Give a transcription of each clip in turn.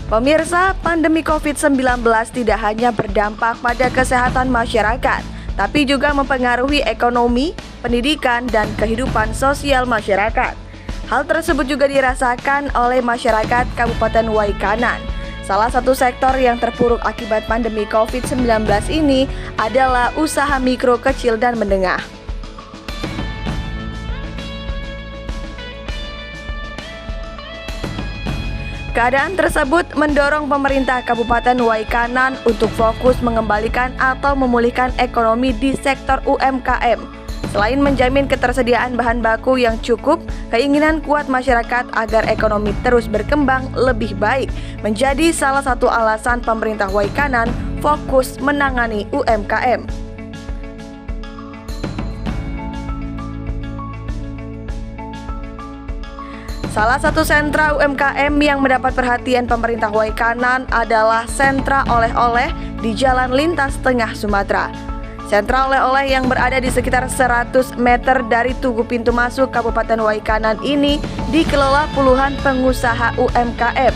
Pemirsa, pandemi COVID-19 tidak hanya berdampak pada kesehatan masyarakat, tapi juga mempengaruhi ekonomi, pendidikan, dan kehidupan sosial masyarakat. Hal tersebut juga dirasakan oleh masyarakat Kabupaten Waikanan. Salah satu sektor yang terpuruk akibat pandemi COVID-19 ini adalah usaha mikro, kecil, dan menengah. Keadaan tersebut mendorong pemerintah Kabupaten Waikanan untuk fokus mengembalikan atau memulihkan ekonomi di sektor UMKM. Selain menjamin ketersediaan bahan baku yang cukup, keinginan kuat masyarakat agar ekonomi terus berkembang lebih baik menjadi salah satu alasan pemerintah Waikanan fokus menangani UMKM. Salah satu sentra UMKM yang mendapat perhatian pemerintah Waikanan adalah sentra oleh-oleh di Jalan Lintas Tengah Sumatera. Sentra oleh-oleh yang berada di sekitar 100 meter dari tugu pintu masuk Kabupaten Waikanan ini dikelola puluhan pengusaha UMKM.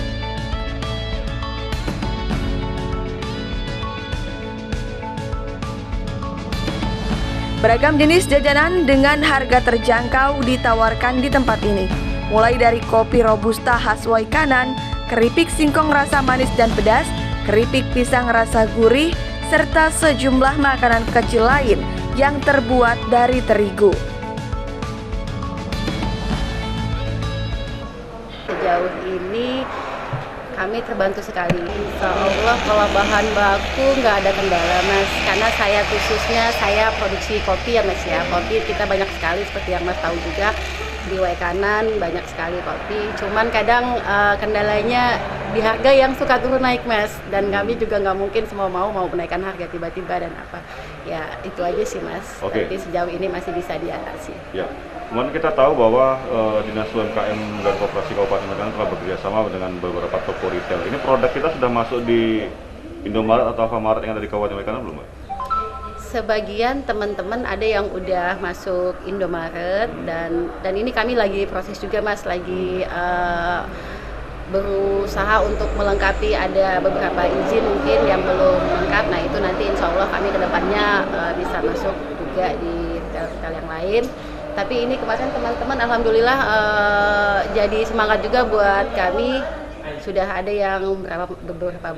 Beragam jenis jajanan dengan harga terjangkau ditawarkan di tempat ini. Mulai dari kopi robusta khas Waikanan, keripik singkong rasa manis dan pedas, keripik pisang rasa gurih, serta sejumlah makanan kecil lain yang terbuat dari terigu. Sejauh ini kami terbantu sekali. Insya Allah kalau bahan baku nggak ada kendala, Mas. Karena saya produksi kopi ya, Mas ya. Kopi kita banyak sekali seperti yang Mas tahu juga. Di Waikanan banyak sekali kopi, cuman kadang kendalanya di harga yang suka turun naik, Mas, dan kami juga nggak mungkin semua mau menaikkan harga tiba-tiba dan apa ya, itu aja sih, Mas. Oke. Tapi sejauh ini masih bisa diatasi. Ya, kemudian kita tahu bahwa Dinas UMKM dan Koperasi Kabupaten Waikanan telah bekerjasama dengan beberapa toko retail. Ini produk kita sudah masuk di Indomaret atau Alfamart yang ada di Kabupaten Waikanan belum, Mbak? Sebagian teman-teman ada yang udah masuk Indomaret dan ini kami lagi proses juga, Mas, lagi berusaha untuk melengkapi, ada beberapa izin mungkin yang belum lengkap. Nah itu nanti insya Allah kami kedepannya bisa masuk juga di retail yang lain. Tapi ini kemarin teman-teman alhamdulillah jadi semangat juga buat kami. Sudah ada yang beberapa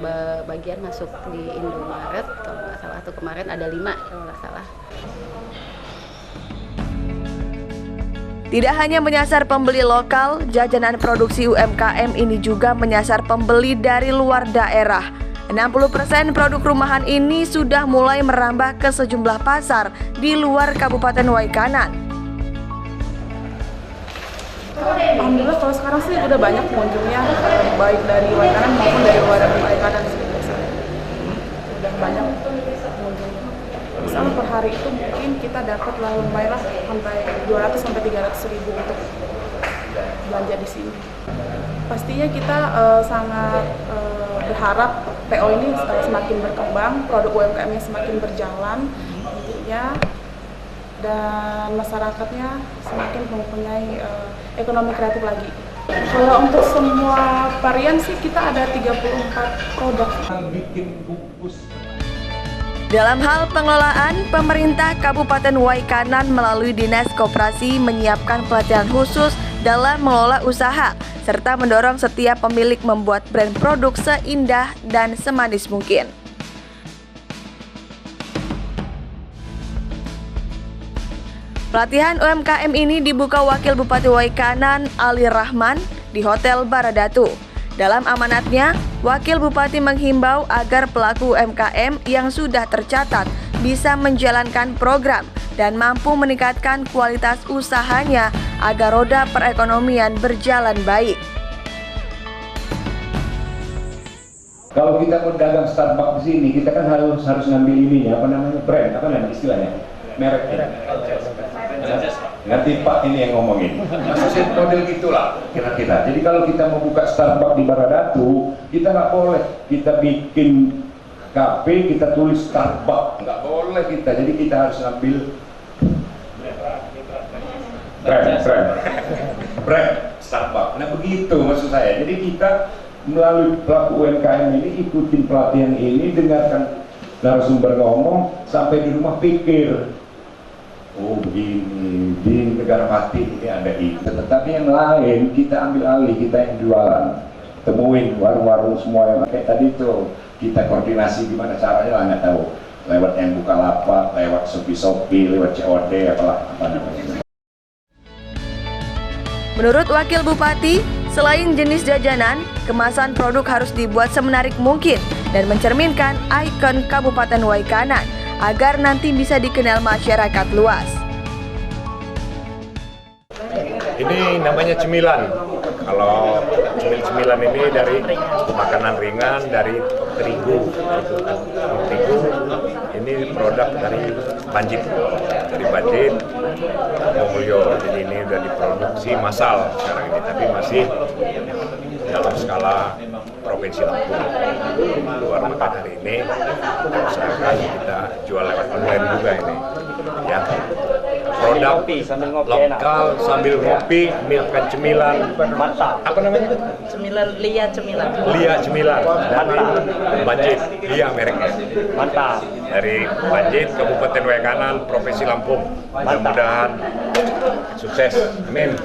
bagian masuk di Indomaret, kalau nggak salah, atau kemarin ada 5 kalau nggak salah. Tidak hanya menyasar pembeli lokal, jajanan produksi UMKM ini juga menyasar pembeli dari luar daerah. 60% produk rumahan ini sudah mulai merambah ke sejumlah pasar di luar Kabupaten Waikanan. Alhamdulillah kalau sekarang sih udah banyak pengunjungnya, baik dari Waikanan maupun dari luar Waikanan sih biasanya. Udah banyak pengunjungnya. Misalnya per hari itu mungkin kita dapat lumayan lah sampai 200 sampai 300 ribu untuk belanja di sini. Pastinya kita sangat berharap PO ini semakin berkembang, produk UMKM-nya semakin berjalan, intinya, dan masyarakatnya semakin mempunyai ekonomi kreatif lagi. Kalau untuk semua varian sih kita ada 34 produk. Dalam hal pengelolaan, pemerintah Kabupaten Waikanan melalui Dinas Koperasi menyiapkan pelatihan khusus dalam mengelola usaha, serta mendorong setiap pemilik membuat brand produk seindah dan semanis mungkin. Pelatihan UMKM ini dibuka Wakil Bupati Waikanan Ali Rahman di Hotel Baradatu. Dalam amanatnya, Wakil Bupati menghimbau agar pelaku UMKM yang sudah tercatat bisa menjalankan program dan mampu meningkatkan kualitas usahanya agar roda perekonomian berjalan baik. Kalau kita berdagang Starbucks di sini, kita kan harus ngambil ininya, apa namanya, brand, apa namanya istilahnya, merek. Nanti Pak ini yang ngomongin. Maksudnya model gitulah kira-kira. Jadi kalau kita mau buka Starbucks di Baradatu, kita nggak boleh kita bikin kafe, kita tulis Starbucks, nggak boleh kita. Jadi kita harus ambil brand Starbucks. Nah begitu maksud saya. Jadi kita melalui pelaku UMKM ini, ikutin pelatihan ini, dengarkan narasumber ngomong, sampai di rumah pikir, oh begini, di negara mati ini ada itu. Tetapi yang lain kita ambil alih, kita yang jualan, temuin warung-warung semua yang kayak tadi tuh, kita koordinasi gimana caranya lah, nggak tahu, lewat yang Bukalapak, lewat Shopee, lewat COD, apa namanya. Menurut Wakil Bupati, selain jenis jajanan, kemasan produk harus dibuat semenarik mungkin dan mencerminkan ikon Kabupaten Waikanan agar nanti bisa dikenal masyarakat luas. Ini namanya cemilan. Kalau cemilan ini dari makanan ringan dari terigu. Terigu ini produk dari Banjit, Mulyo. Jadi ini udah diproduksi massal sekarang ini, tapi masih dalam skala provinsi Lampung. Luar makan hari ini, usahakan kita jual lewat online juga ini. Ya, produk lokal sambil ngopi, makan cemilan. Apa namanya? Lia Cemilan. Lia Cemilan dari Banjit, Lia mereknya. Mantap. Dari Banjit, Kabupaten Waikanan, Provinsi Lampung. Mudah-mudahan sukses. Amin.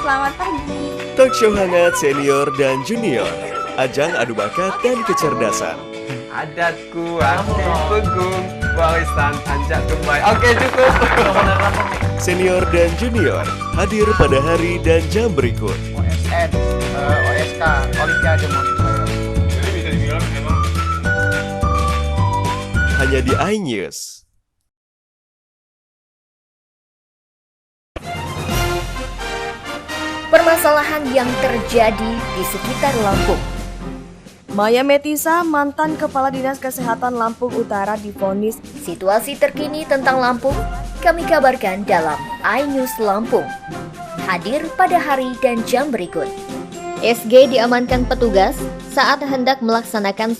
Selamat pagi. Talk show hangat senior dan junior. Ajang adu bakat dan kecerdasan. Adatku aku pegung, warisan anjak kembali. Oke, cukup. Senior dan junior hadir pada hari dan jam berikut. OSN, OSK, Olimpiade Motor. Jadi bisa dibilang memang Hanya di iNews. Permasalahan yang terjadi di sekitar Lampung. Maya Metisa, mantan Kepala Dinas Kesehatan Lampung Utara, divonis. Situasi terkini tentang Lampung kami kabarkan dalam iNews Lampung. Hadir pada hari dan jam berikut. SG diamankan petugas saat hendak melaksanakan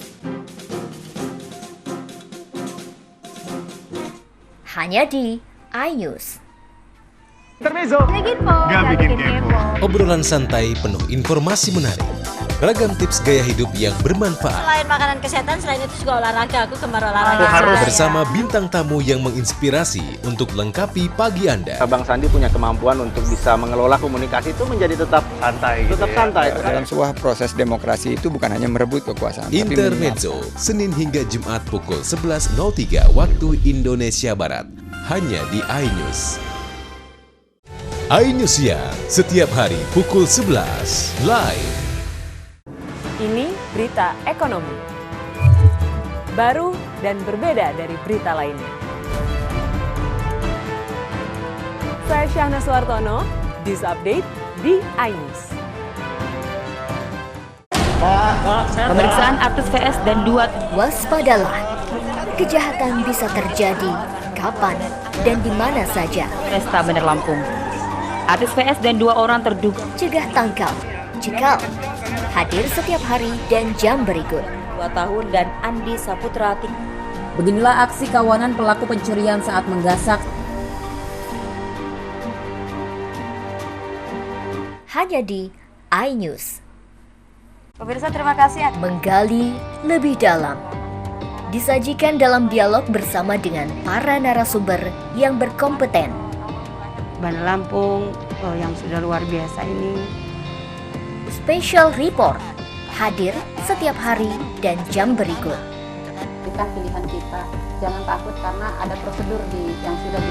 hanya di iNews. Obrolan santai penuh informasi menarik. Ragam tips gaya hidup yang bermanfaat. Selain makanan kesehatan, selain itu juga olahraga. Aku gemar olahraga. Bersama bintang tamu yang menginspirasi untuk lengkapi pagi Anda. Bang Sandi punya kemampuan untuk bisa mengelola komunikasi itu menjadi tetap santai. Tetap santai. Dalam sebuah proses demokrasi itu bukan hanya merebut kekuasaan. Intermezzo, Senin hingga Jumat pukul 11.03 waktu Indonesia Barat. Hanya di iNews. iNews Siang, setiap hari pukul 11, live. Ini berita ekonomi. Baru dan berbeda dari berita lainnya. Saya Syahna Suartono, News Update di iNews. Pemeriksaan artis VS dan 2. Waspadalah, kejahatan bisa terjadi kapan dan di mana saja. Pesta Bandar Lampung. Artis VS dan 2 orang terduga. Cegah tangkal, cekal. Hadir setiap hari dan jam berikut. 2 tahun dan Andi Saputra. Beginilah aksi kawanan pelaku pencurian saat menggasak. Hanya di iNews. Pemirsa, terima kasih. Menggali lebih dalam. Disajikan dalam dialog bersama dengan para narasumber yang berkompeten. Bandar Lampung yang sudah luar biasa ini. Special Report hadir setiap hari dan jam berikut. Kita pilihan kita, jangan takut karena ada prosedur yang sudah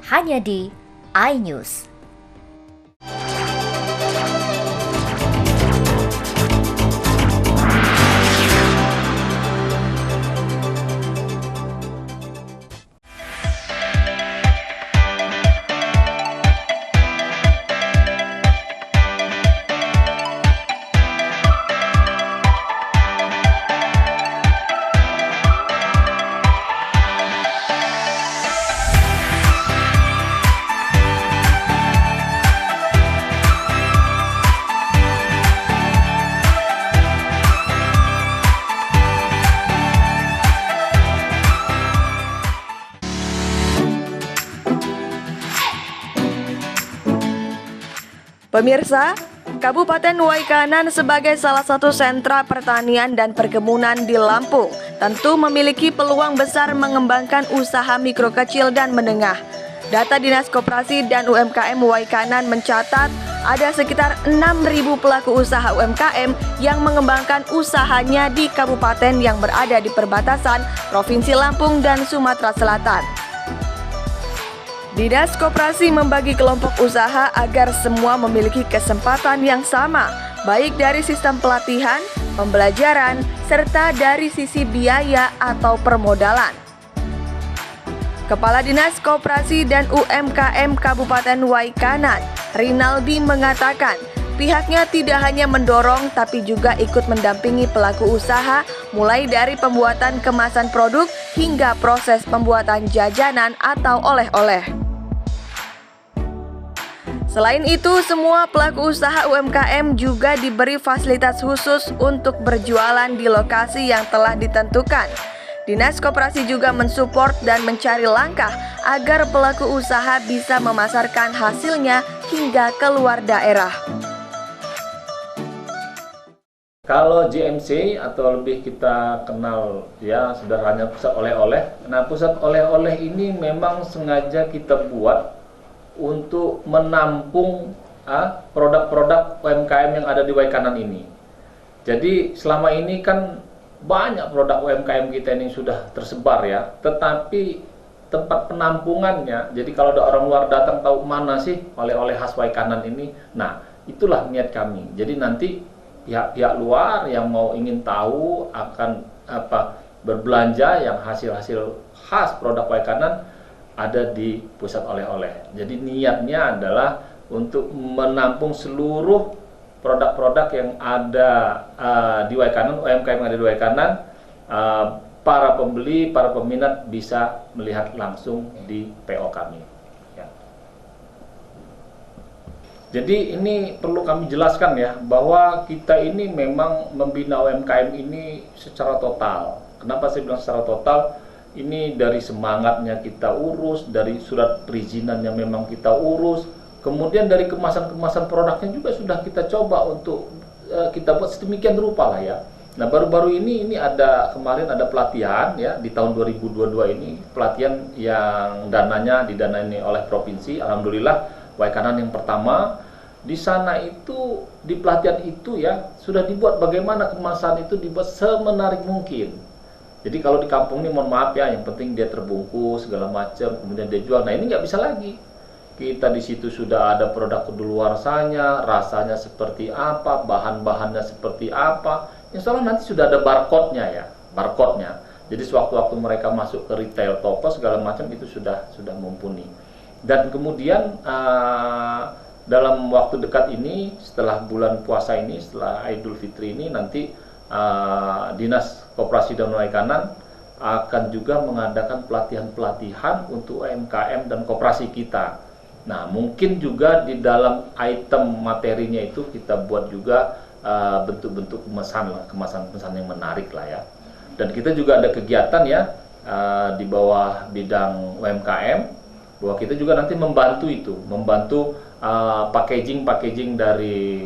hanya di iNews. Pemirsa, Kabupaten Waikanan sebagai salah satu sentra pertanian dan perkebunan di Lampung tentu memiliki peluang besar mengembangkan usaha mikro kecil dan menengah. Data Dinas Koperasi dan UMKM Waikanan mencatat ada sekitar 6.000 pelaku usaha UMKM yang mengembangkan usahanya di kabupaten yang berada di perbatasan Provinsi Lampung dan Sumatera Selatan. Dinas Koperasi membagi kelompok usaha agar semua memiliki kesempatan yang sama, baik dari sistem pelatihan, pembelajaran, serta dari sisi biaya atau permodalan. Kepala Dinas Koperasi dan UMKM Kabupaten Waikanan, Rinaldi, mengatakan pihaknya tidak hanya mendorong tapi juga ikut mendampingi pelaku usaha mulai dari pembuatan kemasan produk hingga proses pembuatan jajanan atau oleh-oleh. Selain itu, semua pelaku usaha UMKM juga diberi fasilitas khusus untuk berjualan di lokasi yang telah ditentukan. Dinas Koperasi juga mensupport dan mencari langkah agar pelaku usaha bisa memasarkan hasilnya hingga keluar daerah. Kalau GMC atau lebih kita kenal ya sederhananya pusat oleh-oleh. Nah, pusat oleh-oleh ini memang sengaja kita buat untuk menampung produk-produk UMKM yang ada di Waikanan ini. Jadi selama ini kan banyak produk UMKM kita ini sudah tersebar ya, tetapi tempat penampungannya, jadi kalau ada orang luar datang tahu mana sih oleh-oleh khas Waikanan ini. Nah, itulah niat kami. Jadi nanti pihak-pihak luar yang mau ingin tahu akan berbelanja yang hasil-hasil khas produk Waikanan ada di pusat oleh-oleh. Jadi niatnya adalah untuk menampung seluruh produk-produk yang ada di Waikanan, UMKM yang ada di Waikanan, para pembeli, para peminat bisa melihat langsung di PO kami. Ya. Jadi ini perlu kami jelaskan ya, bahwa kita ini memang membina UMKM ini secara total. Kenapa saya bilang secara total? Ini dari semangatnya kita urus, dari surat perizinannya memang kita urus, kemudian dari kemasan-kemasan produknya juga sudah kita coba untuk kita buat sedemikian rupa lah ya. Nah, baru-baru ini ada kemarin ada pelatihan ya di tahun 2022 ini, pelatihan yang dananya didanai oleh provinsi. Alhamdulillah Waikanan yang pertama. Di sana itu, di pelatihan itu ya sudah dibuat bagaimana kemasan itu dibuat semenarik mungkin. Jadi kalau di kampung ini mohon maaf ya, yang penting dia terbungkus segala macam, kemudian dia jual. Nah, ini nggak bisa lagi. Kita di situ sudah ada produk kedaluarsanya, rasanya seperti apa, bahan-bahannya seperti apa. Insya Allah nanti sudah ada barcode-nya ya, barcode-nya. Jadi sewaktu-waktu mereka masuk ke retail, toko segala macam itu sudah mumpuni. Dan kemudian dalam waktu dekat ini, setelah bulan puasa ini, setelah Idul Fitri ini, nanti Dinas Koperasi dan Waikanan akan juga mengadakan pelatihan-pelatihan untuk UMKM dan koperasi kita. Nah, mungkin juga di dalam item materinya itu kita buat juga bentuk-bentuk kemasan yang menarik lah ya. Dan kita juga ada kegiatan ya di bawah bidang UMKM, bahwa kita juga nanti membantu packaging dari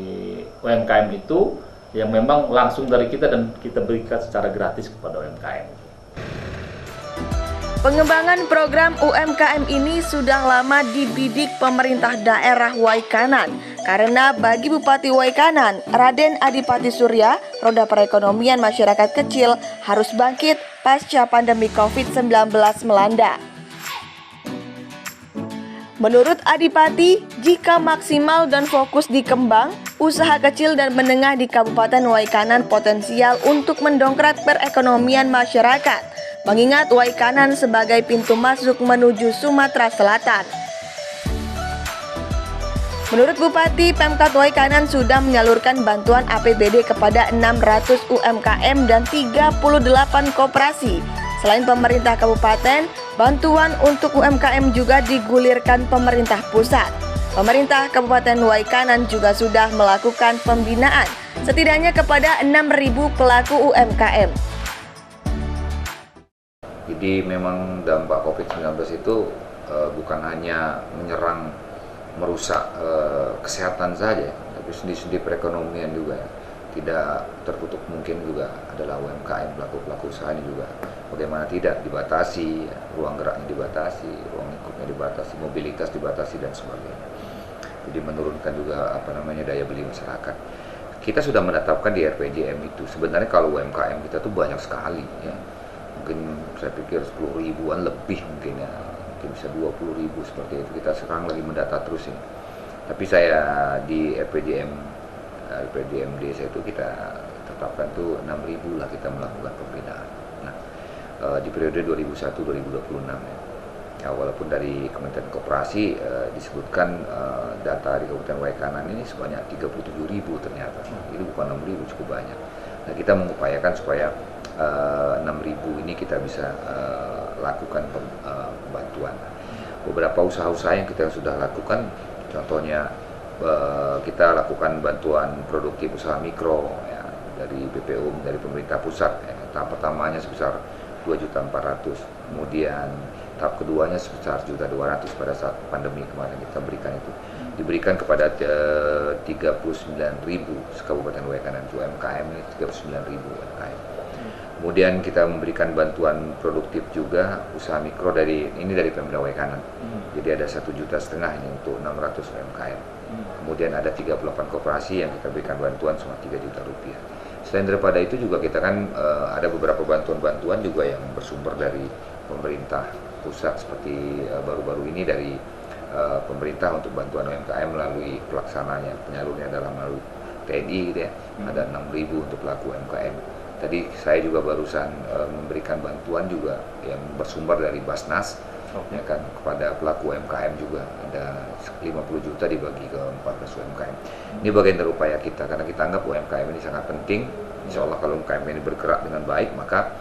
UMKM itu yang memang langsung dari kita dan kita berikan secara gratis kepada UMKM. Pengembangan program UMKM ini sudah lama dibidik pemerintah daerah Waikanan karena bagi Bupati Waikanan, Raden Adipati Surya, roda perekonomian masyarakat kecil harus bangkit pasca pandemi COVID-19 melanda. Menurut Adipati, jika maksimal dan fokus dikembang, usaha kecil dan menengah di Kabupaten Waikanan potensial untuk mendongkrak perekonomian masyarakat, mengingat Waikanan sebagai pintu masuk menuju Sumatera Selatan. Menurut Bupati, Pemkab Waikanan sudah menyalurkan bantuan APBD kepada 600 UMKM dan 38 koperasi. Selain pemerintah kabupaten, bantuan untuk UMKM juga digulirkan pemerintah pusat. Pemerintah Kabupaten Waikanan juga sudah melakukan pembinaan setidaknya kepada 6.000 pelaku UMKM. Jadi memang dampak COVID-19 itu bukan hanya menyerang merusak kesehatan saja, tapi sendi-sendi perekonomian juga ya. Tidak tertutup mungkin juga adalah UMKM, pelaku-pelaku usaha ini juga. Bagaimana tidak dibatasi, ruang geraknya dibatasi, ruang lingkupnya dibatasi, mobilitas dibatasi dan sebagainya. Jadi menurunkan juga daya beli masyarakat. Kita sudah menetapkan di RPJM itu. Sebenarnya kalau UMKM kita tuh banyak sekali ya. Mungkin saya pikir 10 ribuan lebih mungkin ya. Mungkin bisa 20 ribu seperti itu. Kita sekarang lagi mendata terus ini. Tapi saya di RPJMD saya itu kita tetapkan tuh 6.000 lah kita melakukan pembinaan. Nah, di periode 2001-2026 ya. Ya, walaupun dari Kementerian Koperasi disebutkan data di Kabupaten Waikanan ini sebanyak 37.000 ternyata. Ini bukan 6.000, cukup banyak. Nah, kita mengupayakan supaya 6.000 ini kita bisa lakukan bantuan. Beberapa usaha-usaha yang kita sudah lakukan, contohnya kita lakukan bantuan produktif usaha mikro ya, dari BPUM, dari pemerintah pusat ya. Tahap pertamanya sebesar 2.400.000, kemudian tahap keduanya sebesar 1.200.000 pada saat pandemi kemarin kita berikan itu, diberikan kepada 39.000 Kabupaten Waikanan. UMKM ini 39.000 UMKM. Kemudian kita memberikan bantuan produktif juga usaha mikro dari Pemda Waikanan. Jadi ada 1,5 juta ini untuk 600 UMKM. Kemudian ada 38 koperasi yang kita berikan bantuan semua 3 juta rupiah. Selain daripada itu juga kita kan ada beberapa bantuan-bantuan juga yang bersumber dari pemerintah pusat, seperti baru-baru ini dari pemerintah untuk bantuan UMKM melalui pelaksananya, penyalurnya adalah melalui TNI gitu ya. Ada 6.000 untuk pelaku UMKM. Tadi saya juga barusan memberikan bantuan juga yang bersumber dari Basnas. Ya kan, kepada pelaku UMKM juga ada 50 juta dibagi ke 14 UMKM. Ini bagian dari upaya kita karena kita anggap UMKM ini sangat penting. Insya Allah kalau UMKM ini bergerak dengan baik, maka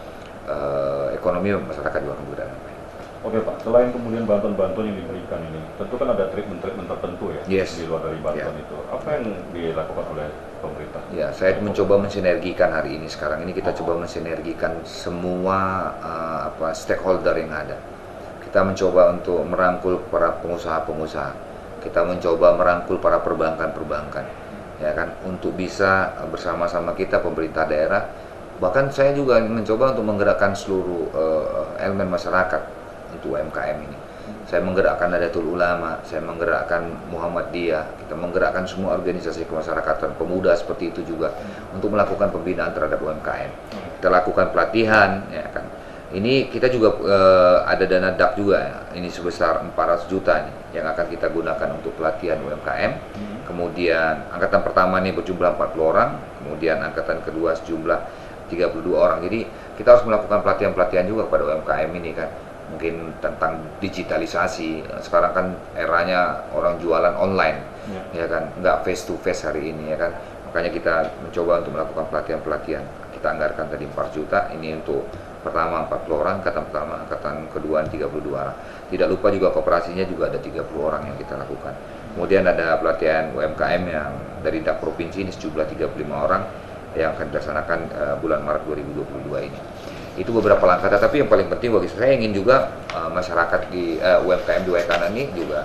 ekonomi masyarakat juga akan bergerak dengan baik. Oke Pak, selain kemudian bantuan-bantuan yang diberikan ini, tentu kan ada treatment-treatment tertentu ya, di luar dari bantuan itu. Apa yang dilakukan oleh pemerintah? Ya, saya mencoba mensinergikan hari ini. Sekarang ini kita coba mensinergikan semua stakeholder yang ada. Kita mencoba untuk merangkul para pengusaha-pengusaha. Kita mencoba merangkul para perbankan-perbankan, ya kan, untuk bisa bersama-sama kita pemerintah daerah. Bahkan saya juga mencoba untuk menggerakkan seluruh elemen masyarakat untuk UMKM ini. Saya menggerakkan Nadatul Ulama, saya menggerakkan Muhammadiyah, kita menggerakkan semua organisasi kemasyarakatan, pemuda seperti itu juga untuk melakukan pembinaan terhadap UMKM. Kita lakukan pelatihan, ya kan. Ini kita juga ada dana DAK juga ya. Ini sebesar 400 juta nih, yang akan kita gunakan untuk pelatihan UMKM. Kemudian angkatan pertama nih berjumlah 40 orang, kemudian angkatan kedua sejumlah 32 orang. Jadi kita harus melakukan pelatihan-pelatihan juga kepada UMKM ini kan. Mungkin tentang digitalisasi. Sekarang kan eranya orang jualan online, ya kan, nggak face to face hari ini ya kan. Makanya kita mencoba untuk melakukan pelatihan-pelatihan. Kita anggarkan tadi 4 juta ini untuk pertama 40 orang, angkatan pertama, angkatan kedua 32 orang. Tidak lupa juga kooperasinya juga ada 30 orang yang kita lakukan. Kemudian ada pelatihan UMKM yang dari DAK provinsi ini sejumlah 35 orang yang akan dilaksanakan bulan Maret 2022 ini. Itu beberapa langkah, tapi yang paling penting bagi saya ingin juga masyarakat di UMKM di Waikanan ini juga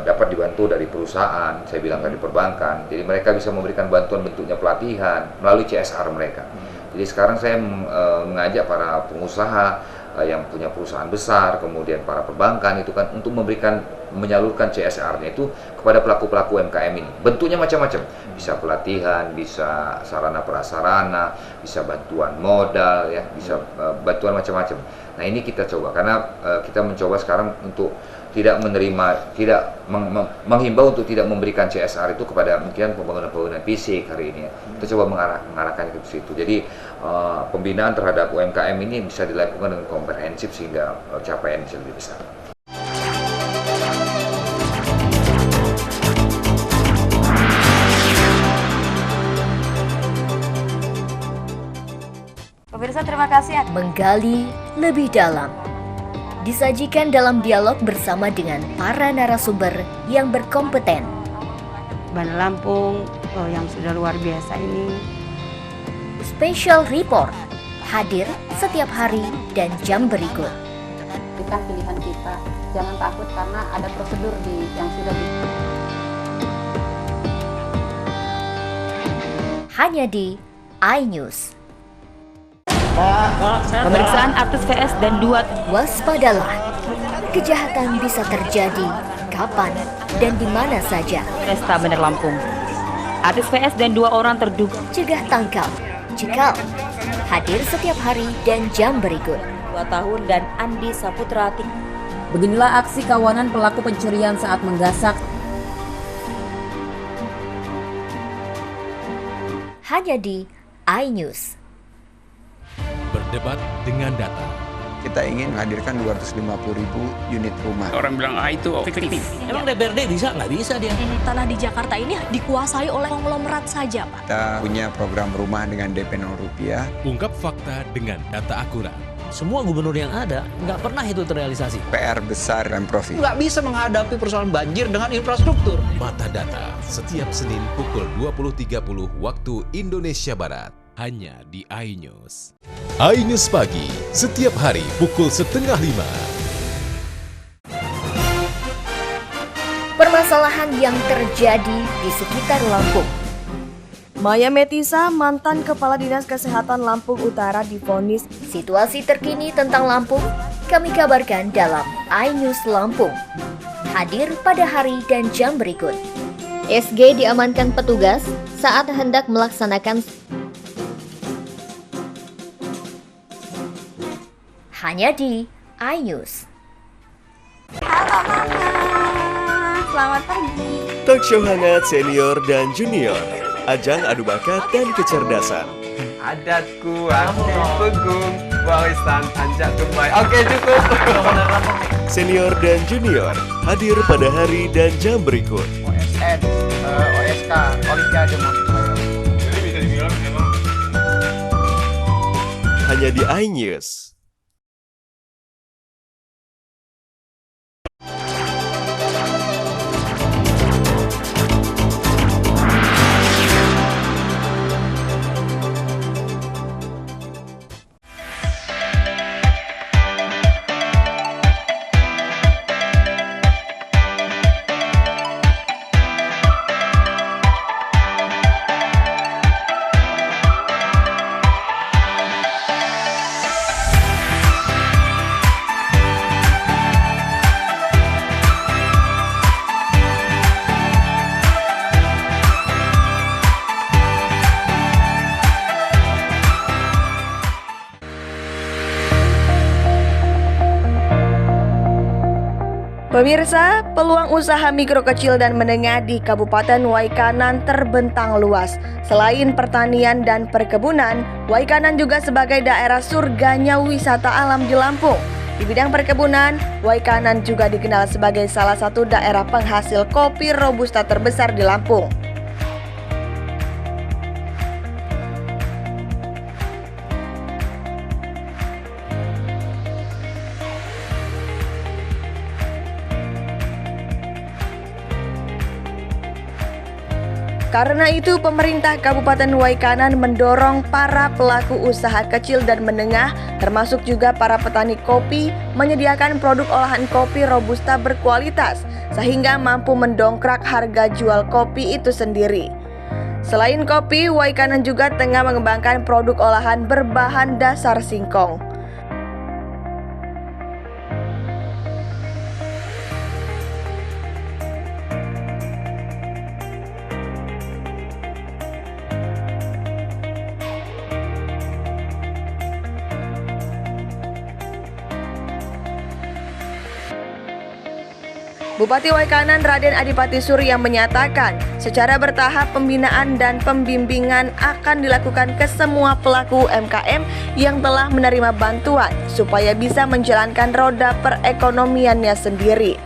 dapat dibantu dari perusahaan, saya bilang dari perbankan. Jadi mereka bisa memberikan bantuan bentuknya pelatihan melalui CSR mereka. Jadi sekarang saya mengajak para pengusaha yang punya perusahaan besar, kemudian para perbankan itu kan untuk menyalurkan CSR-nya itu kepada pelaku-pelaku UMKM ini. Bentuknya macam-macam, bisa pelatihan, bisa sarana prasarana, bisa bantuan modal, ya, bisa bantuan macam-macam. Nah ini kita coba karena kita mencoba sekarang untuk tidak menerima, menghimbau untuk tidak memberikan CSR itu kepada mungkin pembangunan fisik hari ini. Kita coba mengarahkan ke situ. Jadi pembinaan terhadap UMKM ini bisa dilakukan dengan komprehensif sehingga capaian bisa lebih besar. Pemirsa, terima kasih. Menggali lebih dalam. Disajikan dalam dialog bersama dengan para narasumber yang berkompeten. Bandar Lampung yang sudah luar biasa ini. Special Report hadir setiap hari dan jam berikut. Bukan pilihan kita, jangan takut karena ada prosedur yang sudah hanya di iNews. Pemeriksaan artis VS dan 2. Waspadalah, kejahatan bisa terjadi kapan dan di mana saja. Pesta Bandar Lampung. Artis VS dan 2 orang terduga. Cegah tangkap, cekal. Hadir setiap hari dan jam berikut. 2 tahun dan Andi Saputra. Beginilah aksi kawanan pelaku pencurian saat menggasak. Hanya di iNews. Berdebat dengan data. Kita ingin menghadirkan 250.000 unit rumah. Orang bilang itu fiktif. Emang DPRD bisa? Nggak bisa dia. Tanah di Jakarta ini dikuasai oleh konglomerat saja, Pak. Kita punya program rumah dengan DP 0 rupiah. Ungkap fakta dengan data akurat. Semua gubernur yang ada nggak pernah itu terrealisasi. PR besar Pemprov. Nggak bisa menghadapi persoalan banjir dengan infrastruktur. Mata Data setiap Senin pukul 20.30 waktu Indonesia Barat. Hanya di iNews. iNews Pagi, setiap hari pukul 4:30. Permasalahan yang terjadi di sekitar Lampung. Maya Metisa, mantan Kepala Dinas Kesehatan Lampung Utara, divonis. Situasi terkini tentang Lampung kami kabarkan dalam iNews Lampung. Hadir pada hari dan jam berikut. SG diamankan petugas saat hendak melaksanakan hanya di iNews. Halo Mama, selamat pagi. Talk show hangat senior dan junior. Ajang adu bakat dan kecerdasan. Adatku anti pegung, warisan anjak kembali. Oke, cukup. Senior dan junior hadir pada hari dan jam berikut. OSN, OSK, Olimpiade Montreal. Jadi bisa dibilang memang Hanya di iNews. Pemirsa, peluang usaha mikro kecil dan menengah di Kabupaten Waikanan terbentang luas. Selain pertanian dan perkebunan, Waikanan juga sebagai daerah surganya wisata alam di Lampung. Di bidang perkebunan, Waikanan juga dikenal sebagai salah satu daerah penghasil kopi robusta terbesar di Lampung. Karena itu, pemerintah Kabupaten Waikanan mendorong para pelaku usaha kecil dan menengah, termasuk juga para petani kopi, menyediakan produk olahan kopi robusta berkualitas, sehingga mampu mendongkrak harga jual kopi itu sendiri. Selain kopi, Waikanan juga tengah mengembangkan produk olahan berbahan dasar singkong. Bupati Waikanan Raden Adipati Surya menyatakan, secara bertahap pembinaan dan pembimbingan akan dilakukan ke semua pelaku UMKM yang telah menerima bantuan supaya bisa menjalankan roda perekonomiannya sendiri.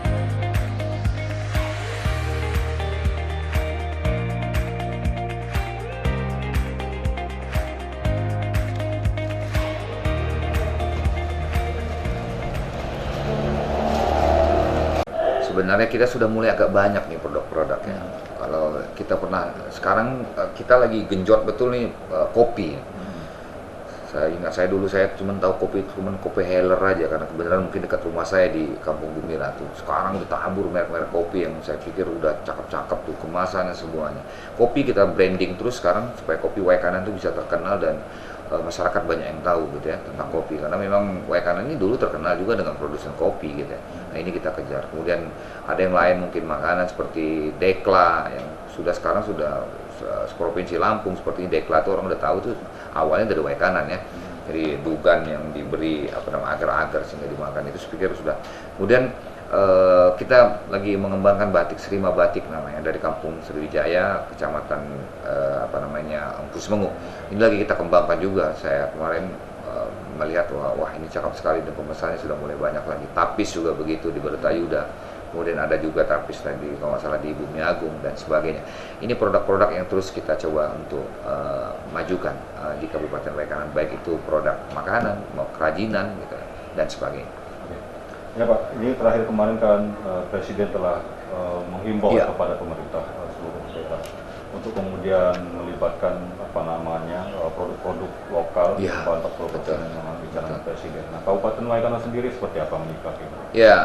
Sebenarnya kita sudah mulai agak banyak nih produk-produknya. Kalau kita pernah, sekarang kita lagi genjot betul nih kopi. Saya ingat saya cuma tahu kopi Heller aja, karena kebenaran mungkin dekat rumah saya di Kampung Bumi Ratu. Sekarang ditabur merek-merek kopi yang saya pikir udah cakep-cakep tuh kemasannya semuanya. Kopi kita branding terus sekarang supaya kopi Waikanan itu bisa terkenal dan masyarakat banyak yang tahu gitu ya tentang kopi, karena memang Waikanan ini dulu terkenal juga dengan produsen kopi gitu ya. Nah ini kita kejar. Kemudian ada yang lain mungkin makanan seperti Dekla yang sekarang sudah provinsi Lampung seperti Dekla itu orang udah tahu tuh awalnya dari Waikanan ya. Jadi dugan yang diberi agar-agar sehingga dimakan itu saya pikir sudah. Kemudian kita lagi mengembangkan batik Serima Batik namanya dari Kampung Sriwijaya, Kecamatan Pusmengu. Ini lagi kita kembangkan juga. Saya kemarin melihat wah ini cakep sekali dan pemesannya sudah mulai banyak lagi. Tapis juga begitu di Bertayuda. Kemudian ada juga tapis tadi kalau nggak salah di Bumi Agung dan sebagainya. Ini produk-produk yang terus kita coba untuk majukan di Kabupaten Waikanan, baik itu produk makanan, mau kerajinan gitu, dan sebagainya. Ya Pak, ini terakhir kemarin kan Presiden telah menghimbau kepada pemerintah seluruh daerah untuk kemudian melibatkan produk-produk lokal bahan produksi yang memang bicara Presiden. Nah, Kabupaten Waikanan sendiri seperti apa menyikapi itu? Ya,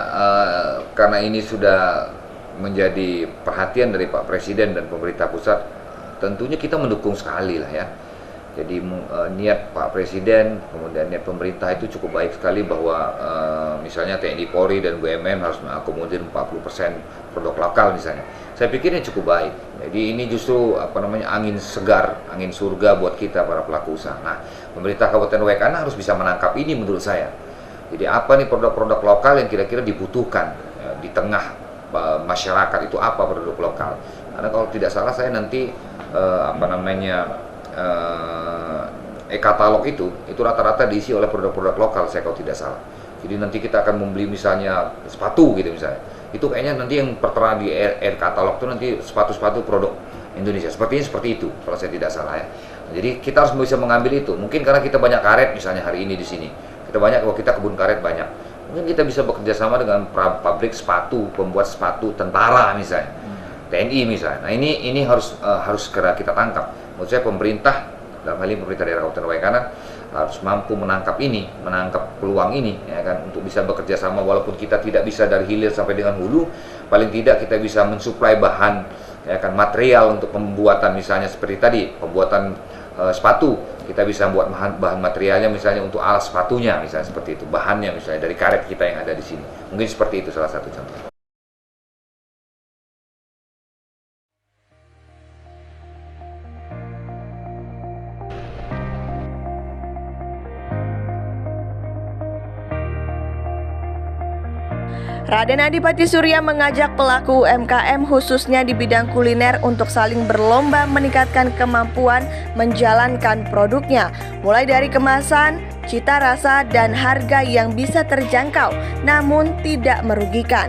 karena ini sudah menjadi perhatian dari Pak Presiden dan pemerintah pusat, tentunya kita mendukung sekali lah ya. Jadi niat Pak Presiden, kemudian niat pemerintah itu cukup baik sekali bahwa misalnya TNI Polri dan BUMN harus mengakomodir 40% produk lokal misalnya. Saya pikir ini cukup baik. Jadi ini justru angin segar, angin surga buat kita para pelaku usaha. Nah, pemerintah Kabupaten Waikanan harus bisa menangkap ini menurut saya. Jadi apa nih produk-produk lokal yang kira-kira dibutuhkan di tengah masyarakat itu apa produk lokal? Karena kalau tidak salah saya nanti e-katalog itu rata-rata diisi oleh produk-produk lokal saya kalau tidak salah. Jadi nanti kita akan membeli misalnya sepatu gitu misalnya. Itu kayaknya nanti yang tertera di e-katalog itu nanti sepatu-sepatu produk Indonesia. Sepertinya seperti itu kalau saya tidak salah ya. Nah, jadi kita harus bisa mengambil itu. Mungkin karena kita banyak karet misalnya hari ini di sini. Kita banyak, kalau kita kebun karet banyak. Mungkin kita bisa bekerja sama dengan pabrik sepatu, pembuat sepatu tentara misalnya. TNI misalnya. Nah, ini harus segera kita tangkap. Menurut saya pemerintah, dalam hal ini pemerintah daerah Kabupaten Waikanan harus mampu menangkap peluang ini ya kan, untuk bisa bekerja sama walaupun kita tidak bisa dari hilir sampai dengan hulu, paling tidak kita bisa mensuplai bahan ya kan, material untuk pembuatan misalnya seperti tadi pembuatan sepatu, kita bisa buat bahan materialnya misalnya untuk alas sepatunya misalnya seperti itu, bahannya misalnya dari karet kita yang ada di sini. Mungkin seperti itu salah satu contoh. Raden Adipati Surya mengajak pelaku UMKM khususnya di bidang kuliner untuk saling berlomba meningkatkan kemampuan menjalankan produknya, mulai dari kemasan, cita rasa, dan harga yang bisa terjangkau namun tidak merugikan.